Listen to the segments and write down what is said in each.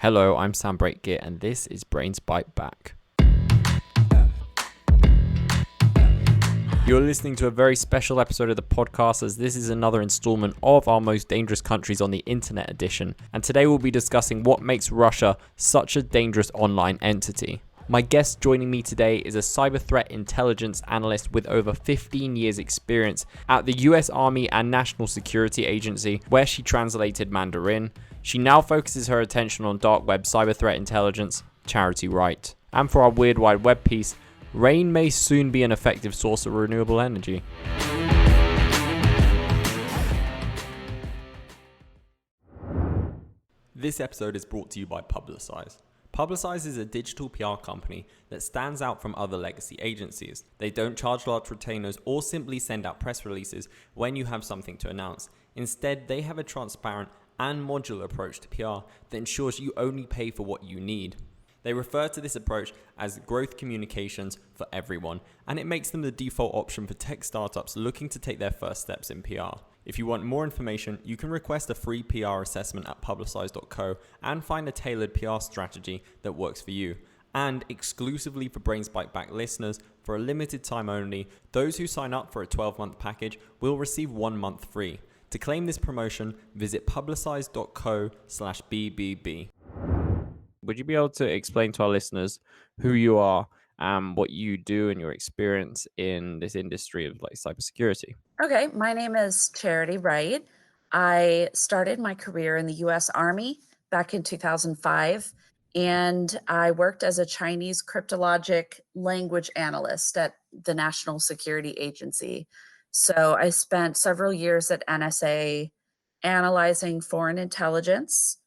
Hello, I'm Sam Breakgear, and this is Brains Bite Back. You're listening to a very special episode of the podcast, as this is another installment of our most dangerous countries on the internet edition. And today we'll be discussing what makes Russia such a dangerous online entity. My guest joining me today is a Cyber Threat Intelligence Analyst with over 15 years experience at the US Army and National Security Agency, where she translated Mandarin. She now focuses her attention on dark web cyber threat intelligence, Charity Wright. And for our Weird Wide Web piece, rain may soon be an effective source of renewable energy. This episode is brought to you by Publicize. Publicize is a digital PR company that stands out from other legacy agencies. They don't charge large retainers or simply send out press releases when you have something to announce. Instead, they have a transparent and modular approach to PR that ensures you only pay for what you need. They refer to this approach as growth communications for everyone, and it makes them the default option for tech startups looking to take their first steps in PR. If you want more information, you can request a free PR assessment at publicize.co and find a tailored PR strategy that works for you. And exclusively for Brains Bite Back listeners, for a limited time only, those who sign up for a 12-month package will receive 1 month free. To claim this promotion, visit publicize.co/BBB. Would you be able to explain to our listeners who you are and what you do and your experience in this industry of cybersecurity? Okay, my name is Charity Wright. I started my career in the US Army back in 2005, and I worked as a Chinese cryptologic language analyst at the National Security Agency. So I spent several years at NSA analyzing foreign intelligence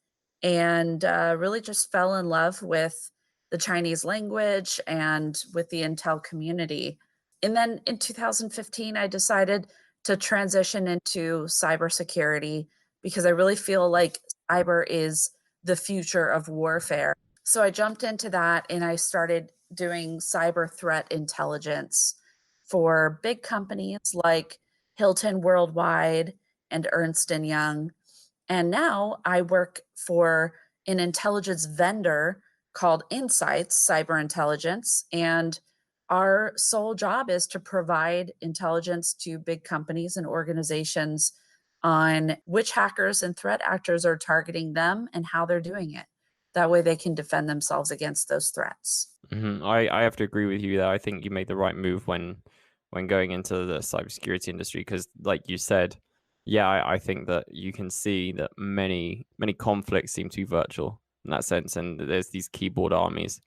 and really just fell in love with the Chinese language and with the intel community. And then in 2015, I decided to transition into cybersecurity because I really feel like cyber is the future of warfare. So I jumped into that and I started doing cyber threat intelligence for big companies like Hilton Worldwide and Ernst & Young. And now I work for an intelligence vendor called Insights Cyber Intelligence, and our sole job is to provide intelligence to big companies and organizations on which hackers and threat actors are targeting them and how they're doing it. That way they can defend themselves against those threats. I have to agree with you there. I think you made the right move when going into the cybersecurity industry because, like you said, I think that you can see that many conflicts seem to be virtual in that sense, and there's these keyboard armies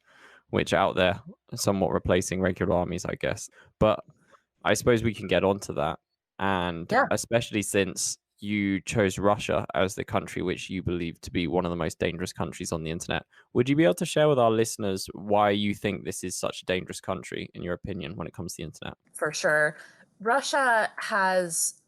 which are out there somewhat replacing regular armies, I guess. But I suppose we can get onto that, and especially since you chose Russia as the country which you believe to be one of the most dangerous countries on the internet. Would you be able to share with our listeners why you think this is such a dangerous country, in your opinion, when it comes to the internet? For sure. Russia has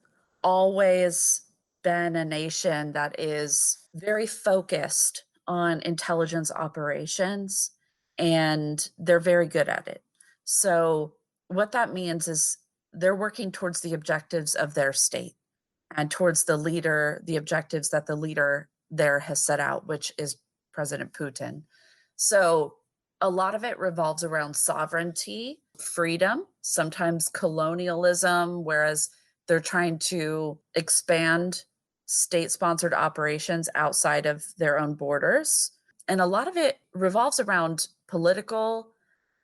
always been a nation that is very focused on intelligence operations, and they're very good at it. So what that means is they're working towards the objectives of their state and towards the objectives that the leader there has set out, which is President Putin. So a lot of it revolves around sovereignty, freedom, sometimes colonialism, whereas they're trying to expand state-sponsored operations outside of their own borders. And a lot of it revolves around political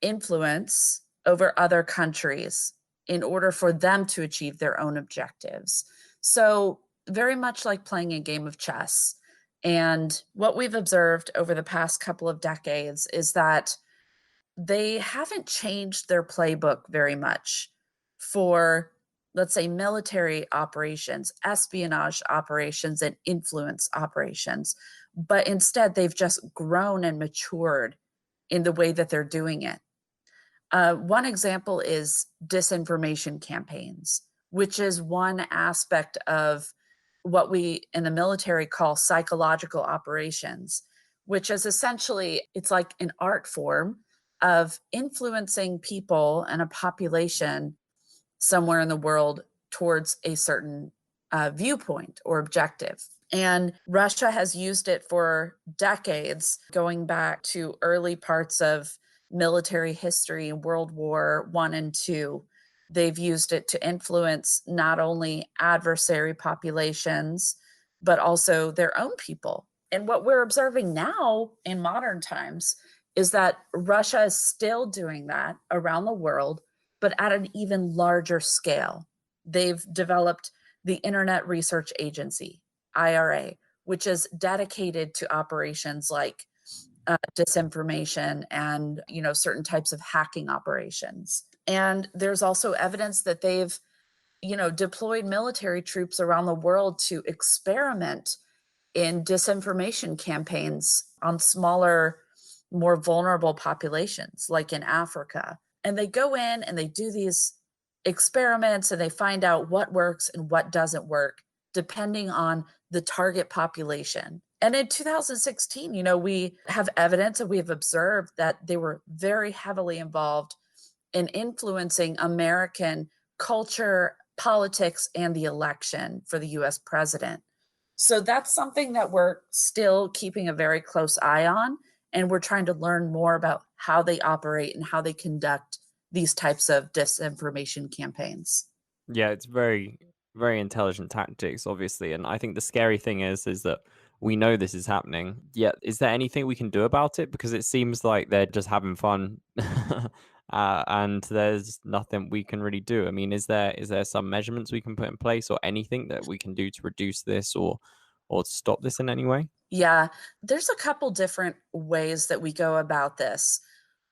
influence over other countries in order for them to achieve their own objectives. So very much like playing a game of chess. And what we've observed over the past couple of decades is that they haven't changed their playbook very much for, let's say, military operations, espionage operations, and influence operations. But instead, they've just grown and matured in the way that they're doing it. One example is disinformation campaigns, which is one aspect of what we in the military call psychological operations, which is essentially, it's like an art form of influencing people and a population somewhere in the world towards a certain viewpoint or objective. And Russia has used it for decades, going back to early parts of military history, World War One and Two. They've used it to influence not only adversary populations, but also their own people. And what we're observing now in modern times is that Russia is still doing that around the world, but at an even larger scale. They've developed the Internet Research Agency, IRA, which is dedicated to operations like disinformation and certain types of hacking operations. And there's also evidence that they've deployed military troops around the world to experiment in disinformation campaigns on smaller, more vulnerable populations, like in Africa. And they go in and they do these experiments and they find out what works and what doesn't work, depending on the target population. And in 2016, we have evidence and we have observed that they were very heavily involved in influencing American culture, politics, and the election for the US president. So that's something that we're still keeping a very close eye on. And we're trying to learn more about how they operate and how they conduct these types of disinformation campaigns. Yeah, it's very, very intelligent tactics, obviously. And I think the scary thing is that we know this is happening. Yet, is there anything we can do about it? Because it seems like they're just having fun, and there's nothing we can really do. I mean, is there some measurements we can put in place, or anything that we can do to reduce this, or stop this in any way? Yeah, there's a couple different ways that we go about this.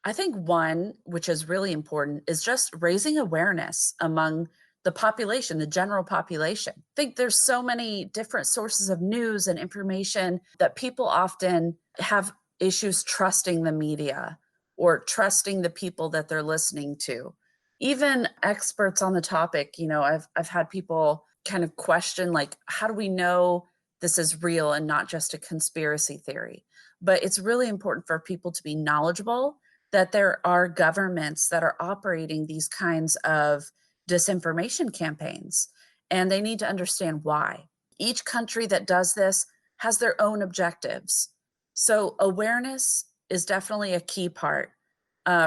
I think one, which is really important, is just raising awareness among the population, the general population. I think there's so many different sources of news and information that people often have issues trusting the media or trusting the people that they're listening to. Even experts on the topic, I've had people kind of question, like, how do we know this is real and not just a conspiracy theory? But it's really important for people to be knowledgeable that there are governments that are operating these kinds of disinformation campaigns, and they need to understand why. Each country that does this has their own objectives. So, awareness is definitely a key part.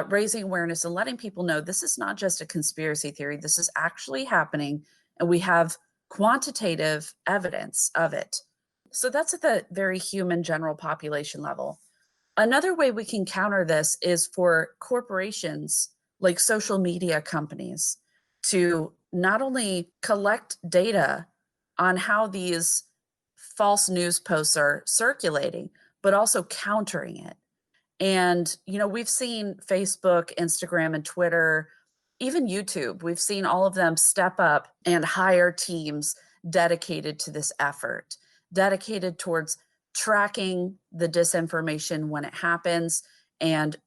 Raising awareness and letting people know this is not just a conspiracy theory, this is actually happening, and we have quantitative evidence of it. So, that's at the very human general population level. Another way we can counter this is for corporations like social media companies to not only collect data on how these false news posts are circulating, but also countering it. And, we've seen Facebook, Instagram, and Twitter, even YouTube, we've seen all of them step up and hire teams dedicated to this effort, dedicated towards tracking the disinformation when it happens and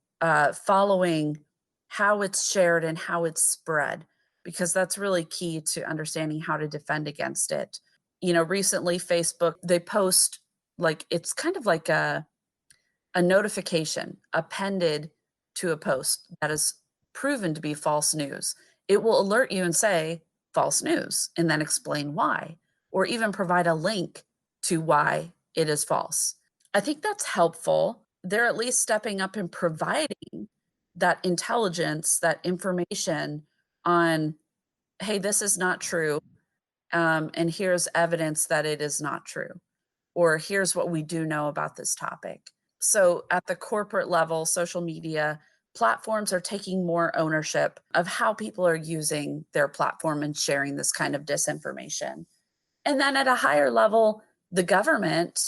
following how it's shared and how it's spread, because that's really key to understanding how to defend against it. Recently, Facebook, they post, like, it's kind of like a notification appended to a post that is proven to be false news. It will alert you and say false news and then explain why, or even provide a link to why it is false. I think that's helpful. They're at least stepping up and providing that intelligence, that information on, hey, this is not true. And here's evidence that it is not true. Or here's what we do know about this topic. So at the corporate level, social media platforms are taking more ownership of how people are using their platform and sharing this kind of disinformation. And then at a higher level, the government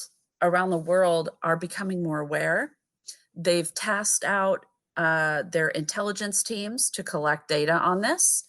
around the world are becoming more aware. They've tasked out their intelligence teams to collect data on this,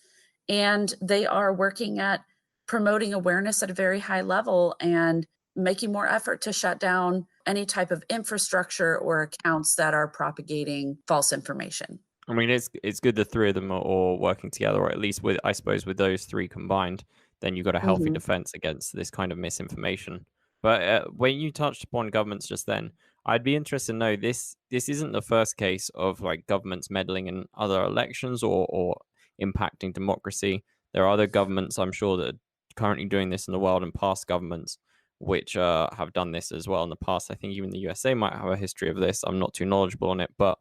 and they are working at promoting awareness at a very high level and making more effort to shut down any type of infrastructure or accounts that are propagating false information. I mean, it's good the three of them are all working together, or at least with, I suppose, with those three combined, then you've got a healthy Mhm. defense against this kind of misinformation. But when you touched upon governments just then, I'd be interested to know this isn't the first case of like governments meddling in other elections or impacting democracy. There are other governments, I'm sure, that are currently doing this in the world, and past governments. which have done this as well in the past. I think even the USA might have a history of this. I'm not too knowledgeable on it, but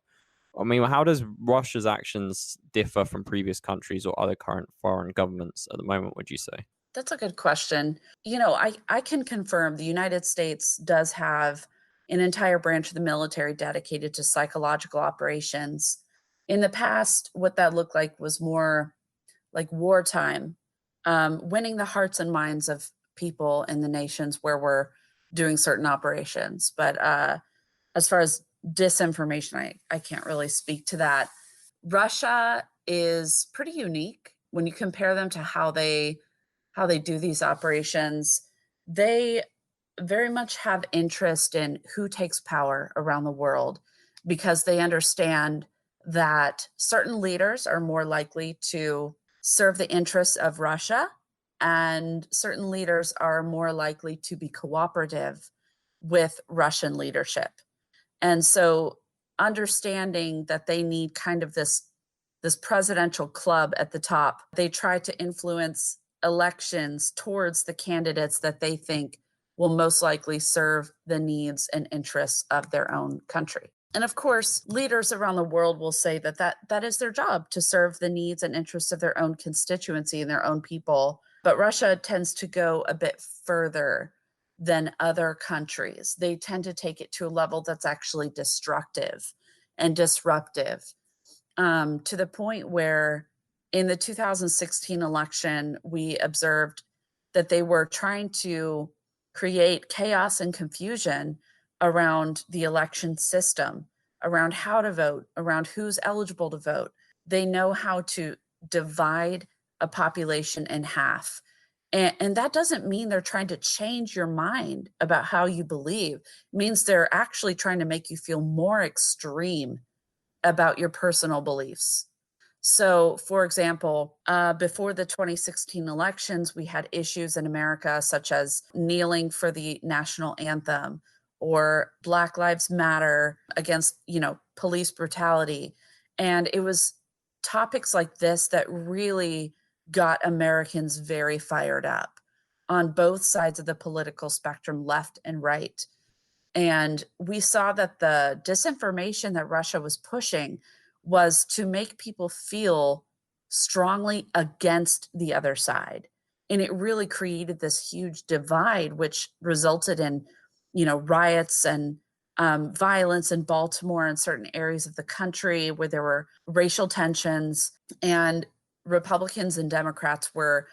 I mean, how does Russia's actions differ from previous countries or other current foreign governments at the moment, would you say? That's a good question. I can confirm the United States does have an entire branch of the military dedicated to psychological operations. In the past, what that looked like was more like wartime, winning the hearts and minds of people in the nations where we're doing certain operations. But as far as disinformation, I can't really speak to that. Russia is pretty unique when you compare them to how they do these operations. They very much have interest in who takes power around the world because they understand that certain leaders are more likely to serve the interests of Russia, and certain leaders are more likely to be cooperative with Russian leadership. And so understanding that they need kind of this presidential club at the top, they try to influence elections towards the candidates that they think will most likely serve the needs and interests of their own country. And of course, leaders around the world will say that is their job, to serve the needs and interests of their own constituency and their own people. But Russia tends to go a bit further than other countries. They tend to take it to a level that's actually destructive and disruptive, to the point where in the 2016 election, we observed that they were trying to create chaos and confusion around the election system, around how to vote, around who's eligible to vote. They know how to divide a population in half. And that doesn't mean they're trying to change your mind about how you believe. It means they're actually trying to make you feel more extreme about your personal beliefs. So, for example, before the 2016 elections, we had issues in America such as kneeling for the national anthem or Black Lives Matter against, police brutality. And it was topics like this that really got Americans very fired up on both sides of the political spectrum, left and right. And we saw that the disinformation that Russia was pushing was to make people feel strongly against the other side. And it really created this huge divide, which resulted in, riots and violence in Baltimore and certain areas of the country where there were racial tensions, and Republicans and Democrats were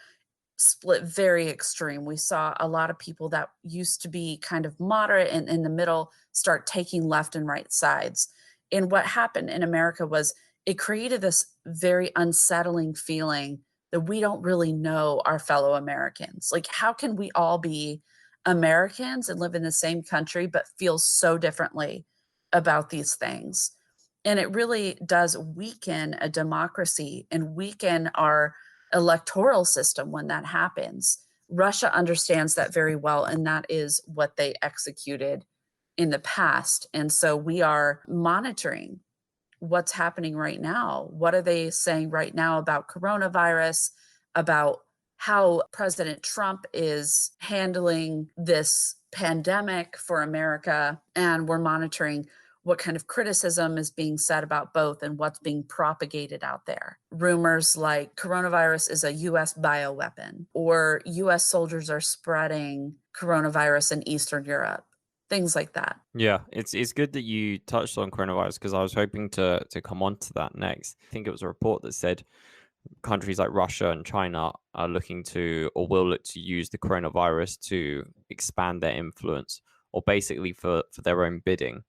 split very extreme. We saw a lot of people that used to be kind of moderate and in the middle start taking left and right sides. And what happened in America was it created this very unsettling feeling that we don't really know our fellow Americans. Like, how can we all be Americans and live in the same country but feel so differently about these things? And it really does weaken a democracy and weaken our electoral system when that happens. Russia understands that very well, and that is what they executed in the past. And so we are monitoring what's happening right now. What are they saying right now about coronavirus, about how President Trump is handling this pandemic for America? And we're monitoring what kind of criticism is being said about both and what's being propagated out there. Rumors like coronavirus is a US bioweapon, or US soldiers are spreading coronavirus in Eastern Europe, things like that. Yeah, it's good that you touched on coronavirus because I was hoping to come on to that next. I think it was a report that said countries like Russia and China are looking to or will look to use the coronavirus to expand their influence or basically for their own bidding.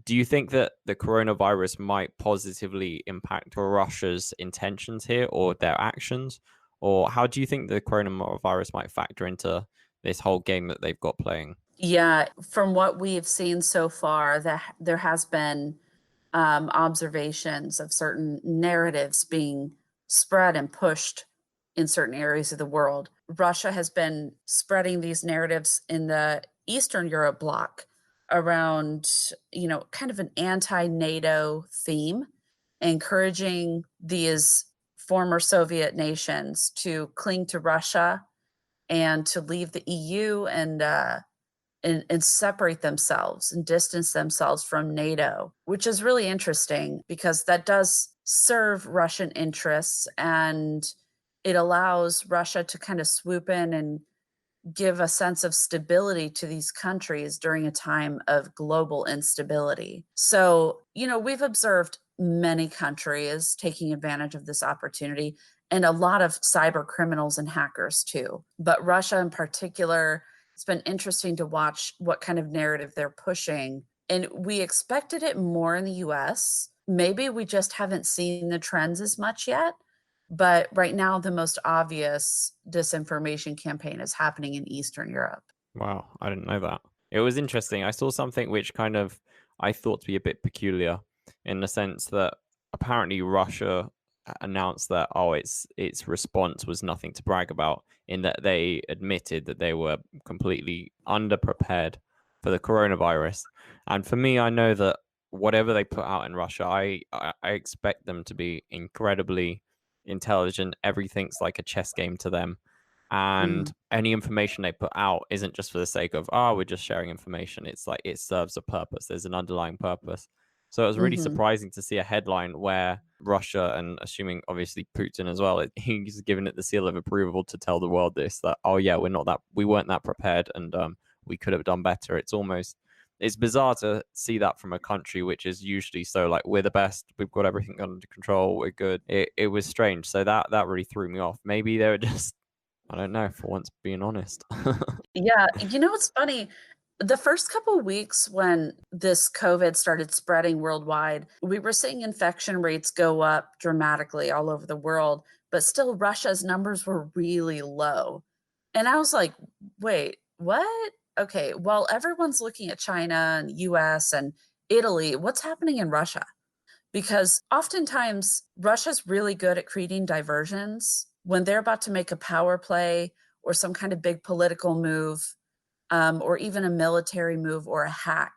Do you think that the coronavirus might positively impact Russia's intentions here or their actions? Or how do you think the coronavirus might factor into this whole game that they've got playing? Yeah, from what we've seen so far, that there has been observations of certain narratives being spread and pushed in certain areas of the world. Russia has been spreading these narratives in the Eastern Europe bloc around, kind of an anti-NATO theme, encouraging these former Soviet nations to cling to Russia and to leave the EU and and separate themselves and distance themselves from NATO, which is really interesting because that does serve Russian interests, and it allows Russia to kind of swoop in and give a sense of stability to these countries during a time of global instability. So, we've observed many countries taking advantage of this opportunity and a lot of cyber criminals and hackers too. But Russia in particular, it's been interesting to watch what kind of narrative they're pushing. And we expected it more in the US. Maybe we just haven't seen the trends as much yet. But right now, the most obvious disinformation campaign is happening in Eastern Europe. Wow, I didn't know that. It was interesting. I saw something which kind of I thought to be a bit peculiar in the sense that apparently Russia announced that its response was nothing to brag about, in that they admitted that they were completely underprepared for the coronavirus. And for me, I know that whatever they put out in Russia, I expect them to be incredibly intelligent. Everything's like a chess game to them, and Mm. any information they put out isn't just for the sake of we're just sharing information. It's like it serves a purpose. There's an underlying purpose. So it was really Hmm. surprising to see a headline where Russia, and assuming obviously Putin as well, he's given it the seal of approval to tell the world this, that yeah, we weren't that prepared, and we could have done better. It's bizarre to see that from a country which is usually so like, we're the best, we've got everything under control, we're good. It was strange. So that really threw me off. Maybe they were just, I don't know, for once being honest. Yeah, what's funny? The first couple weeks when this COVID started spreading worldwide, we were seeing infection rates go up dramatically all over the world, but still Russia's numbers were really low. And I was like, wait, what? Okay, well, everyone's looking at China and US and Italy. What's happening in Russia? Because oftentimes Russia's really good at creating diversions when they're about to make a power play or some kind of big political move, or even a military move or a hack.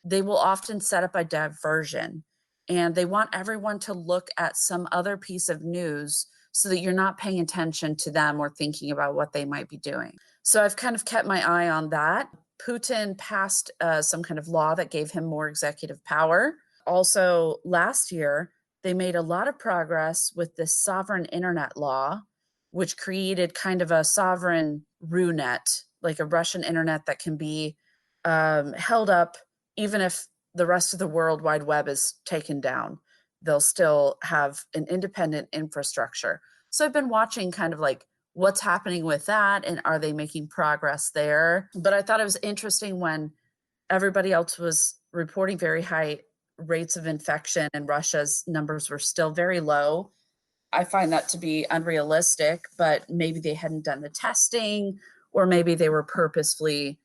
They will often set up a diversion, and they want everyone to look at some other piece of news so that you're not paying attention to them or thinking about what they might be doing. So I've kind of kept my eye on that. Putin passed some kind of law that gave him more executive power. Also, last year, they made a lot of progress with this sovereign internet law, which created kind of a sovereign RUNet, like a Russian internet that can be held up even if the rest of the World Wide Web is taken down. They'll still have an independent infrastructure. So I've been watching kind of like what's happening with that and are they making progress there. But I thought it was interesting when everybody else was reporting very high rates of infection and Russia's numbers were still very low. I find that to be unrealistic, but maybe they hadn't done the testing, or maybe they were purposefully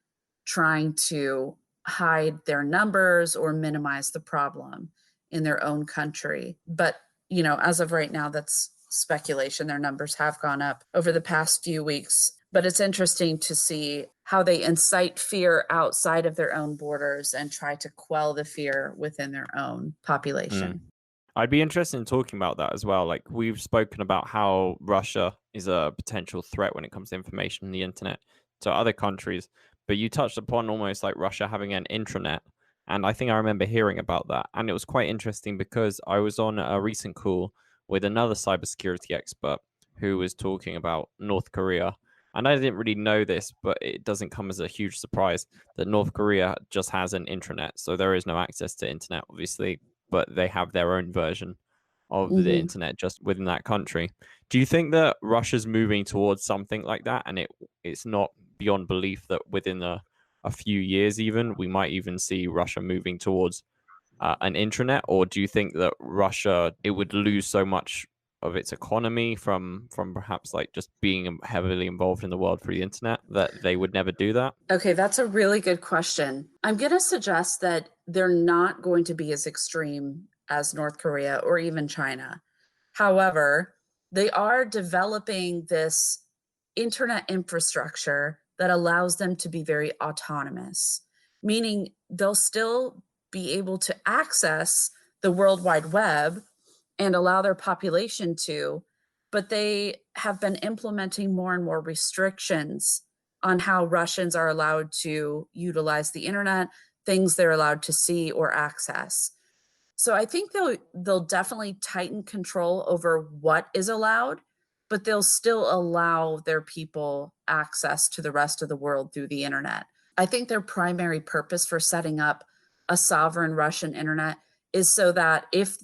trying to hide their numbers or minimize the problem in their own country. But, as of right now, that's speculation. Their numbers have gone up over the past few weeks. But it's interesting to see how they incite fear outside of their own borders and try to quell the fear within their own population. I'd be interested in talking about that as well. Like, we've spoken about how Russia is a potential threat when it comes to information on the internet to other countries, but you touched upon almost like Russia having an intranet. And I think I remember hearing about that. And it was quite interesting because I was on a recent call with another cybersecurity expert who was talking about North Korea. And I didn't really know this, but it doesn't come as a huge surprise that North Korea just has an intranet. So there is no access to internet, obviously, but they have their own version of the Mhm. internet just within that country. Do you think that Russia's moving towards something like that, and it's not beyond belief that within a few years even we might even see Russia moving towards an intranet? Or do you think that Russia, it would lose so much of its economy from perhaps like just being heavily involved in the world through the internet, that they would never do that? Okay, that's a really good question. I'm going to suggest that they're not going to be as extreme as North Korea or even China. However, they are developing this internet infrastructure that allows them to be very autonomous, meaning they'll still be able to access the World Wide Web and allow their population to, but they have been implementing more and more restrictions on how Russians are allowed to utilize the internet, things they're allowed to see or access. So I think they'll definitely tighten control over what is allowed, but they'll still allow their people access to the rest of the world through the internet. I think their primary purpose for setting up a sovereign Russian internet is so that if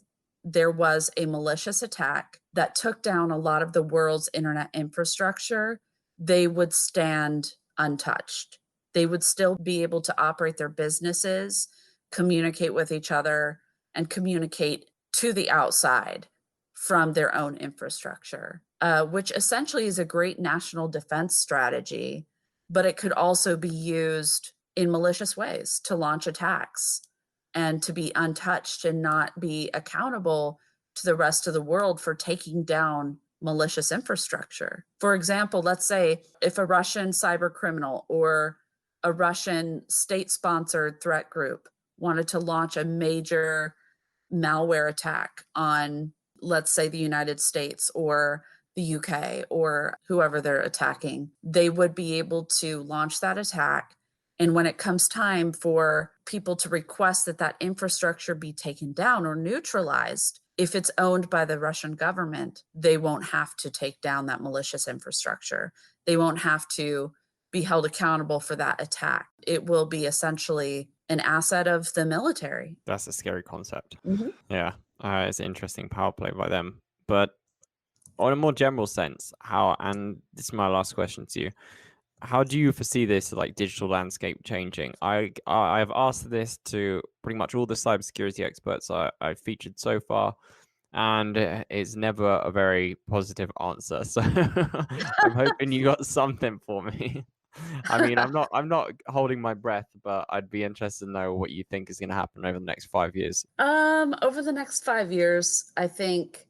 there was a malicious attack that took down a lot of the world's internet infrastructure, they would stand untouched. They would still be able to operate their businesses, communicate with each other, and communicate to the outside from their own infrastructure, which essentially is a great national defense strategy, but it could also be used in malicious ways to launch attacks and to be untouched and not be accountable to the rest of the world for taking down malicious infrastructure. For example, let's say if a Russian cyber criminal or a Russian state-sponsored threat group wanted to launch a major malware attack on, let's say, the United States or the UK or whoever they're attacking, they would be able to launch that attack. And when it comes time for people to request that that infrastructure be taken down or neutralized, if it's owned by the Russian government, they won't have to take down that malicious infrastructure. They won't have to be held accountable for that attack. It will be essentially an asset of the military. That's a scary concept. Mm-hmm. Yeah, it's an interesting power play by them. But on a more general sense, and this is my last question to you, how do you foresee this like digital landscape changing? I've asked this to pretty much all the cybersecurity experts I've featured so far, and it's never a very positive answer. So I'm hoping you got something for me. I mean, I'm not holding my breath, but I'd be interested to know what you think is going to happen over the next 5 years. Over the next 5 years, I think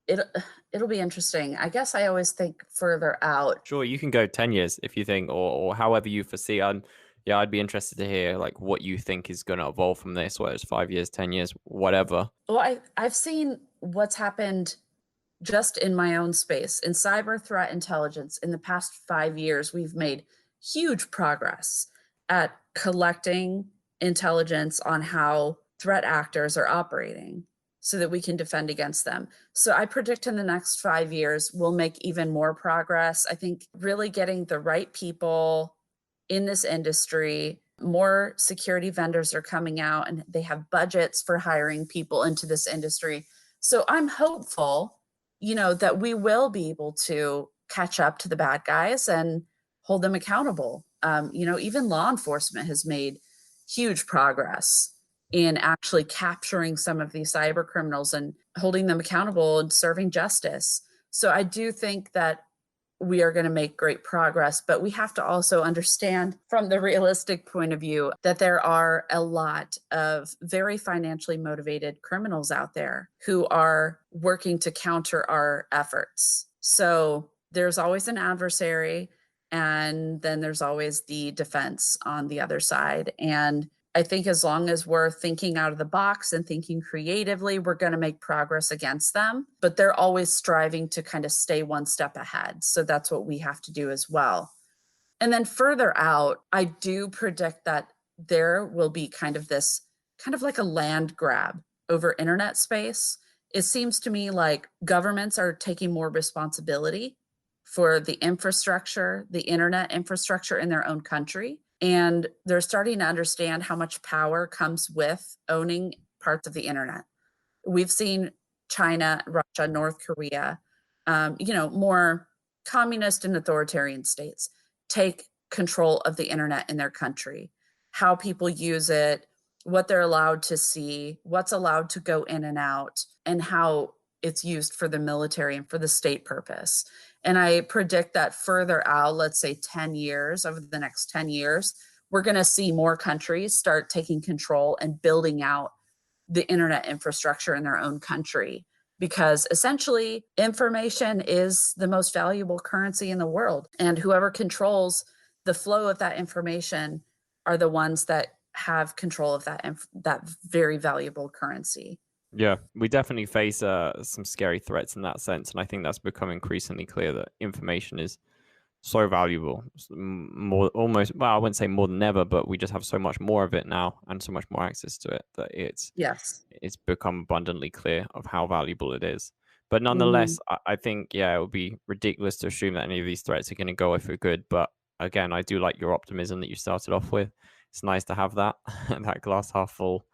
it'll be interesting. I guess I always think further out. Sure, you can go 10 years if you think, or however you foresee. Yeah, I'd be interested to hear like what you think is going to evolve from this, whether it's 5 years, 10 years, whatever. Well, I've seen what's happened just in my own space. In cyber threat intelligence, in the past 5 years, we've made huge progress at collecting intelligence on how threat actors are operating so that we can defend against them. So I predict in the next 5 years, we'll make even more progress. I think really getting the right people in this industry, more security vendors are coming out and they have budgets for hiring people into this industry. So I'm hopeful, that we will be able to catch up to the bad guys and hold them accountable. Even law enforcement has made huge progress in actually capturing some of these cyber criminals and holding them accountable and serving justice. So I do think that we are going to make great progress, but we have to also understand from the realistic point of view that there are a lot of very financially motivated criminals out there who are working to counter our efforts. So there's always an adversary, and then there's always the defense on the other side. And I think as long as we're thinking out of the box and thinking creatively, we're going to make progress against them. But they're always striving to kind of stay one step ahead. So that's what we have to do as well. And then further out, I do predict that there will be kind of like a land grab over internet space. It seems to me like governments are taking more responsibility for the infrastructure, the internet infrastructure in their own country. And they're starting to understand how much power comes with owning parts of the internet. We've seen China, Russia, North Korea, more communist and authoritarian states take control of the internet in their country, how people use it, what they're allowed to see, what's allowed to go in and out, and how it's used for the military and for the state purpose. And I predict that further out, let's say 10 years, over the next 10 years, we're going to see more countries start taking control and building out the internet infrastructure in their own country. Because essentially, information is the most valuable currency in the world. And whoever controls the flow of that information are the ones that have control of that very valuable currency. Yeah, we definitely face some scary threats in that sense. And I think that's become increasingly clear that information is so valuable. More, almost, well, I wouldn't say more than ever, but we just have so much more of it now and so much more access to it that it's become abundantly clear of how valuable it is. But nonetheless, I think, yeah, it would be ridiculous to assume that any of these threats are going to go away for good. But again, I do like your optimism that you started off with. It's nice to have that that glass half full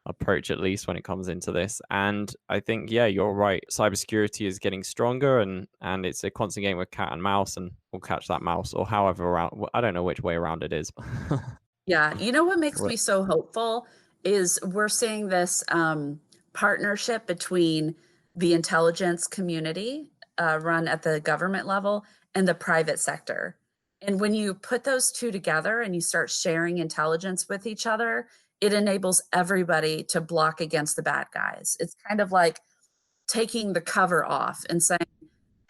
approach, at least when it comes into this. And I think, yeah, you're right. Cybersecurity is getting stronger, and it's a constant game with cat and mouse, and we'll catch that mouse, or however around. I don't know which way around it is. Yeah. You know what makes me so hopeful is we're seeing this partnership between the intelligence community run at the government level and the private sector. And when you put those two together and you start sharing intelligence with each other, it enables everybody to block against the bad guys. It's kind of like taking the cover off and saying,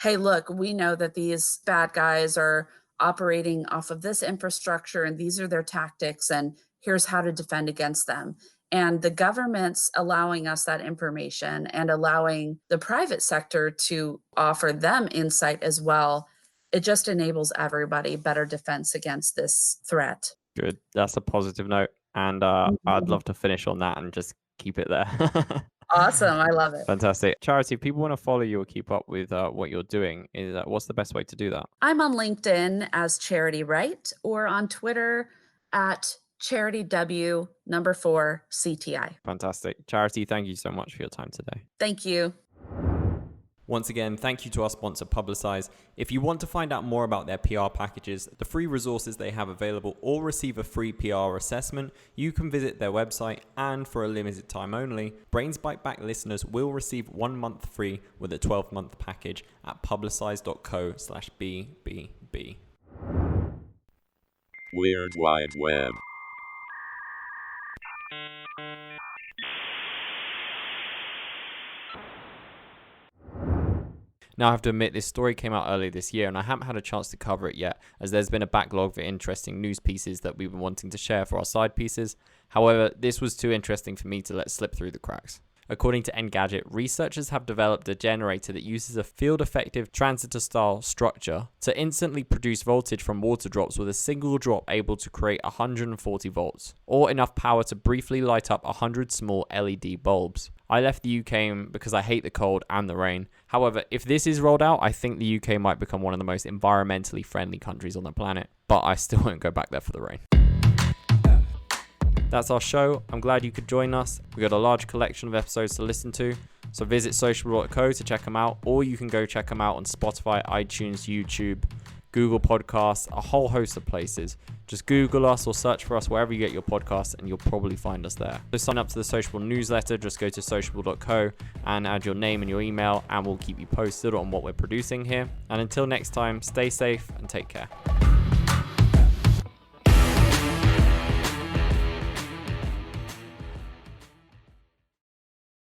hey, look, we know that these bad guys are operating off of this infrastructure and these are their tactics and here's how to defend against them. And the government's allowing us that information and allowing the private sector to offer them insight as well. It just enables everybody better defense against this threat. Good. That's a positive note. And I'd love to finish on that and just keep it there. Awesome. I love it. Fantastic. Charity, if people want to follow you or keep up with what you're doing, what's the best way to do that? I'm on LinkedIn as Charity Wright or on Twitter at CharityW4CTI. Fantastic. Charity, thank you so much for your time today. Thank you. Once again, thank you to our sponsor, Publicize. If you want to find out more about their PR packages, the free resources they have available, or receive a free PR assessment, you can visit their website, and for a limited time only, Brains Bite Back listeners will receive 1 month free with a 12-month package at publicize.co/BBB. Weird Wide Web. Now, I have to admit, this story came out earlier this year, and I haven't had a chance to cover it yet, as there's been a backlog of interesting news pieces that we've been wanting to share for our side pieces. However, this was too interesting for me to let slip through the cracks. According to Engadget, researchers have developed a generator that uses a field-effective transistor-style structure to instantly produce voltage from water drops, with a single drop able to create 140 volts, or enough power to briefly light up 100 small LED bulbs. I left the UK because I hate the cold and the rain. However, if this is rolled out, I think the UK might become one of the most environmentally friendly countries on the planet, but I still won't go back there for the rain. That's our show. I'm glad you could join us. We've got a large collection of episodes to listen to, so visit sociable.co to check them out, or you can go check them out on Spotify, iTunes, YouTube, Google Podcasts, a whole host of places. Just Google us or search for us wherever you get your podcasts and you'll probably find us there. So sign up to the Sociable newsletter. Just go to sociable.co and add your name and your email, and we'll keep you posted on what we're producing here. And until next time, stay safe and take care.